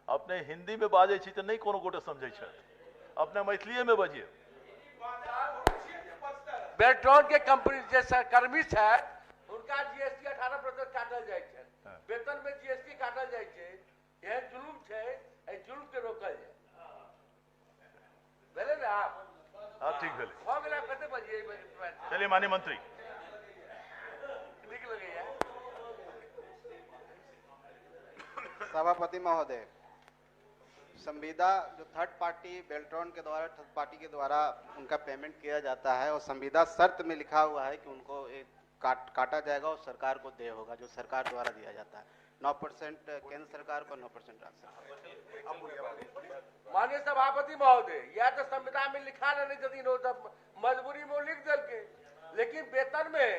अपने हिंदी में बाजै छी तो नहीं कोनो गोटे समझै छथि, अपने मैथिलीए में बजिए। बेल्ट्रॉन के कंपनी जे कर्मी है उनका जीएसटी 18% काटल जाए छै, वेतन में जीएसटी काटल जाए छै, यह जुलूम है, जुलूम के रोकल जाए। भेले ना आप? हाँ ठीक भेले। हो गेला कते बजिए? चलिए माननीय मंत्री। निक लगे यार। सभापति महोदय, संविदा जो थर्ड पार्टी बेल्ट्रॉन के द्वारा थर्ड पार्टी के द्वारा उनका पेमेंट किया जाता है और संविदा शर्त में लिखा हुआ है कि उनको एक काटा जाएगा और सरकार को देय होगा, जो सरकार द्वारा दिया जाता है 9% केंद्र सरकार को 9% राज्य सरकार। माननीय सभापति महोदय, यह तो संविदा में लिखा नहीं जदि हो तब मजबूरी में लिख दल के, लेकिन वेतन में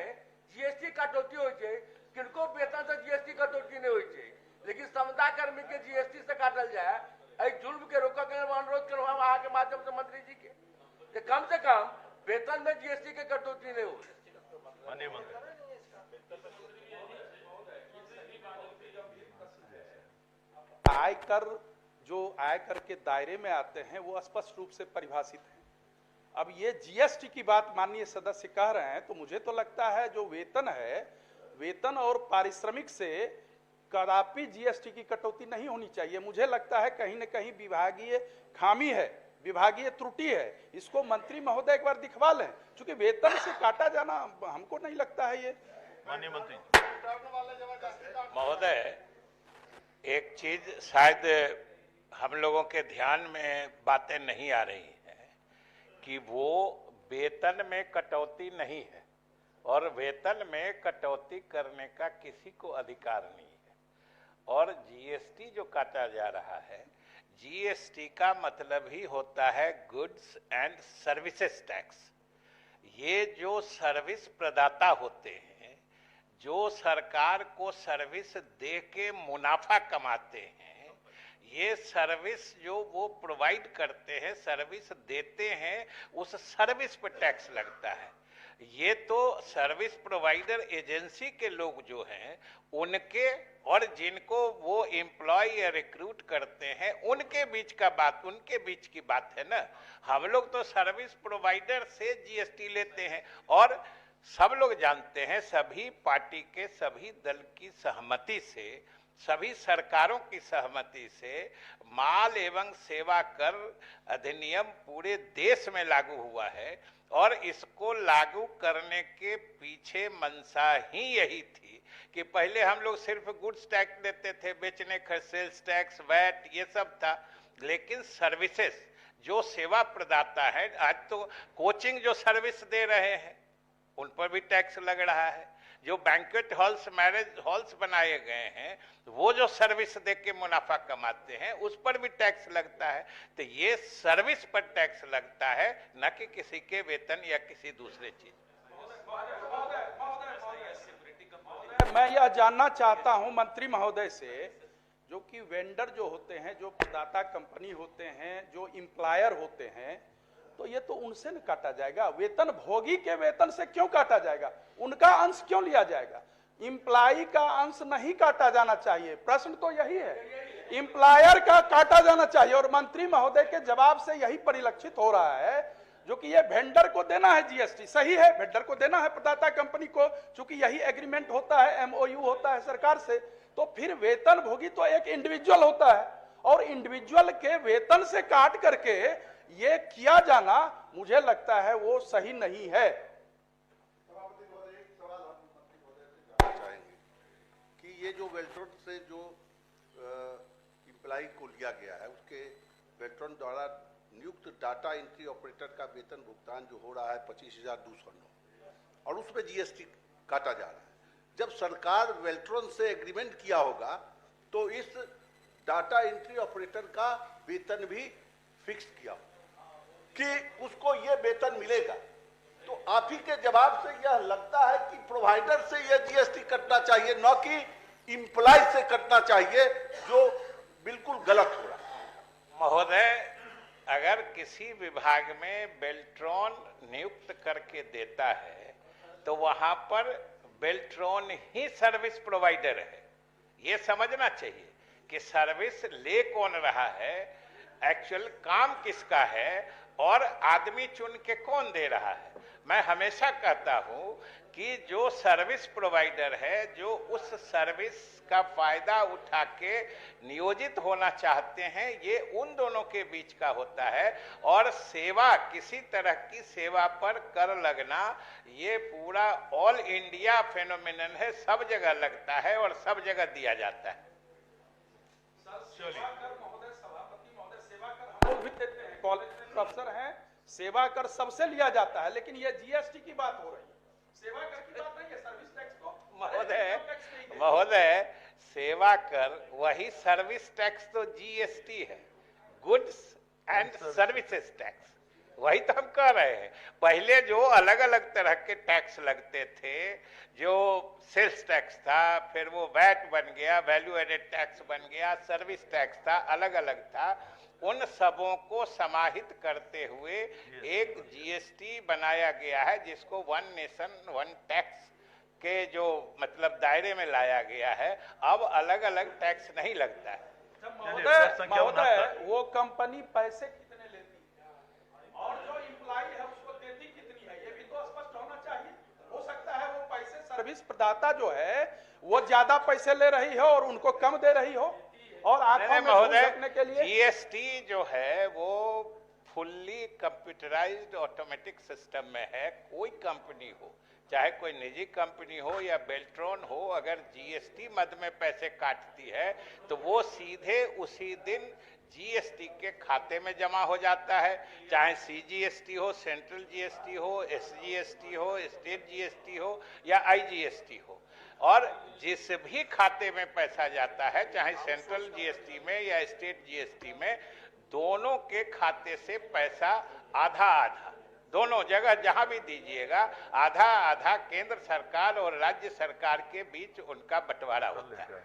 जीएसटी कटौती हो जाए, किनको वेतन से जीएसटी कटौती नहीं हो जाए, लेकिन संविदा कर्मी के जीएसटी से काटल जाए। जुल्म के रोका के अनुरोध करूँ हम आगे माध्यम से मंत्री जी के कम से कम वेतन में जीएसटी के कटौती नहीं हो। माननीय मंत्री। आयकर जो आयकर के दायरे में आते हैं वो स्पष्ट रूप से परिभाषित है। अब ये जीएसटी की बात माननीय सदस्य कह रहे हैं तो मुझे तो लगता है जो वेतन है, वेतन और पारिश्रमिक से कदापि जीएसटी की कटौती नहीं होनी चाहिए। मुझे लगता है कहीं न कहीं विभागीय खामी है, विभागीय त्रुटि है, इसको मंत्री महोदय एक बार दिखवा लें, क्योंकि वेतन से काटा जाना हमको नहीं लगता है ये। माननीय मंत्री महोदय, एक चीज शायद हम लोगों के ध्यान में बातें नहीं आ रही हैं कि वो वेतन में कटौती नहीं है और वेतन में कटौती करने का किसी को अधिकार नहीं है। और जीएसटी जो काटा जा रहा है, जीएसटी का मतलब ही होता है गुड्स एंड सर्विसेज टैक्स। ये जो सर्विस प्रदाता होते हैं, जो सरकार को सर्विस दे के मुनाफा कमाते हैं, ये सर्विस जो वो प्रोवाइड करते हैं, सर्विस देते हैं, उस सर्विस पर टैक्स लगता है। ये तो सर्विस प्रोवाइडर एजेंसी के लोग जो हैं उनके और जिनको वो एम्प्लॉय या रिक्रूट करते हैं उनके बीच का बात, उनके बीच की बात है ना। हम लोग तो सर्विस प्रोवाइडर से जीएसटी लेते हैं और सब लोग जानते हैं, सभी पार्टी के सभी दल की सहमति से, सभी सरकारों की सहमति से माल एवं सेवा कर अधिनियम पूरे देश में लागू हुआ है और इसको लागू करने के पीछे मंशा ही यही थी कि पहले हम लोग सिर्फ गुड्स टैक्स देते थे, बेचने का सेल्स टैक्स, वैट, ये सब था, लेकिन सर्विसेज जो सेवा प्रदाता है, आज तो कोचिंग जो सर्विस दे रहे हैं उन पर भी टैक्स लग रहा है, जो बैंक्वेट हॉल्स, मैरिज हॉल्स बनाए गए हैं वो जो सर्विस दे के मुनाफा कमाते हैं उस पर भी टैक्स लगता है। तो ये सर्विस पर टैक्स लगता है, न कि किसी के वेतन या किसी दूसरे चीज। मैं यह जानना चाहता हूं मंत्री महोदय से, जो कि वेंडर जो होते हैं, जो प्रदाता कंपनी होते हैं, जो एम्प्लॉयर होते हैं, तो ये तो उनसे न काटा जाएगा, वेतन भोगी के वेतन से क्यों काटा जाएगा? उनका अंश क्यों लिया जाएगा? एम्प्लॉय का अंश नहीं काटा जाना चाहिए। प्रश्न तो यही है, एम्प्लॉयर का काटा जाना चाहिए और मंत्री महोदय के जवाब से यही परिलक्षित हो रहा है, जो कि ये वेंडर को देना है जीएसटी, सही है, वेंडर को देना है प्रदाता कंपनी को, चूंकि यही एग्रीमेंट होता है, एमओयू होता है सरकार से, तो फिर वेतन भोगी तो एक इंडिविजुअल होता है और इंडिविजुअल के वेतन से काट करके ये किया जाना मुझे लगता है वो सही नहीं है। कि ये जो बेल्ट्रॉन से जो एम्प्लॉय को लिया गया है, उसके बेल्ट्रॉन द्वारा नियुक्त डाटा एंट्री ऑपरेटर का वेतन भुगतान जो हो रहा है 25,209 और उसमें जीएसटी काटा जा रहा है। जब सरकार बेल्ट्रॉन से एग्रीमेंट किया होगा तो इस डाटा एंट्री ऑपरेटर का वेतन भी फिक्स किया कि उसको ये वेतन मिलेगा। तो आप ही के जवाब से यह लगता है कि प्रोवाइडर से यह जीएसटी कटना चाहिए, न कि एम्प्लॉय से कटना चाहिए, जो बिल्कुल गलत हो रहा है। महोदय, अगर किसी विभाग में बेल्ट्रॉन नियुक्त करके देता है तो वहां पर बेल्ट्रॉन ही सर्विस प्रोवाइडर है, ये समझना चाहिए कि सर्विस ले कौन रहा है, एक्चुअल काम किसका है और आदमी चुन के कौन दे रहा है। मैं हमेशा कहता हूं कि जो सर्विस प्रोवाइडर है, जो उस सर्विस का फायदा उठा के नियोजित होना चाहते हैं, ये उन दोनों के बीच का होता है। और सेवा, किसी तरह की सेवा पर कर लगना, ये पूरा ऑल इंडिया फेनोमेनन है, सब जगह लगता है और सब जगह दिया जाता है। कॉलेज में प्रोफेसर हैं, सेवा कर सबसे लिया जाता है, लेकिन ये जीएसटी की बात हो रही है, सेवा कर की बात नहीं है, सर्विस टैक्स को। महोदय, सेवा कर वही, सर्विस टैक्स तो जीएसटी है, गुड्स एंड सर्विसेज टैक्स, वही तो हम कह रहे हैं। पहले जो अलग अलग तरह के टैक्स लगते थे, जो सेल्स टैक्स था, फिर वो वैट बन गया, वैल्यू एडेड टैक्स बन गया, सर्विस टैक्स था, अलग अलग था, उन सबों को समाहित करते हुए एक जीएसटी बनाया गया है, जिसको वन नेशन वन टैक्स के जो मतलब दायरे में लाया गया है। अब अलग अलग टैक्स नहीं लगता है। महोदय, वो कंपनी पैसे कितने लेती है और जो इम्प्लाई है उसको देती कितनी है, ये भी तो स्पष्ट होना चाहिए। हो सकता है वो पैसे सर्विस प्रदाता जो है वो ज्यादा पैसे ले रही हो और उनको कम दे रही हो, और आंखों में धूल रखने के लिए जीएसटी जो है वो फुल्ली कंप्यूटराइज्ड ऑटोमेटिक सिस्टम में है। कोई कंपनी हो, चाहे कोई निजी कंपनी हो या बेल्ट्रॉन हो, अगर जीएसटी मद में पैसे काटती है तो वो सीधे उसी दिन जीएसटी के खाते में जमा हो जाता है, चाहे सीजीएसटी हो, सेंट्रल जीएसटी हो, एसजीएसटी हो, स्टेट जीएसटी हो या आईजीएसटी हो। और जिस भी खाते में पैसा जाता है, चाहे सेंट्रल जीएसटी में या स्टेट जीएसटी में, दोनों के खाते से पैसा आधा आधा, दोनों जगह जहां भी दीजिएगा, आधा आधा केंद्र सरकार और राज्य सरकार के बीच उनका बंटवारा होता है।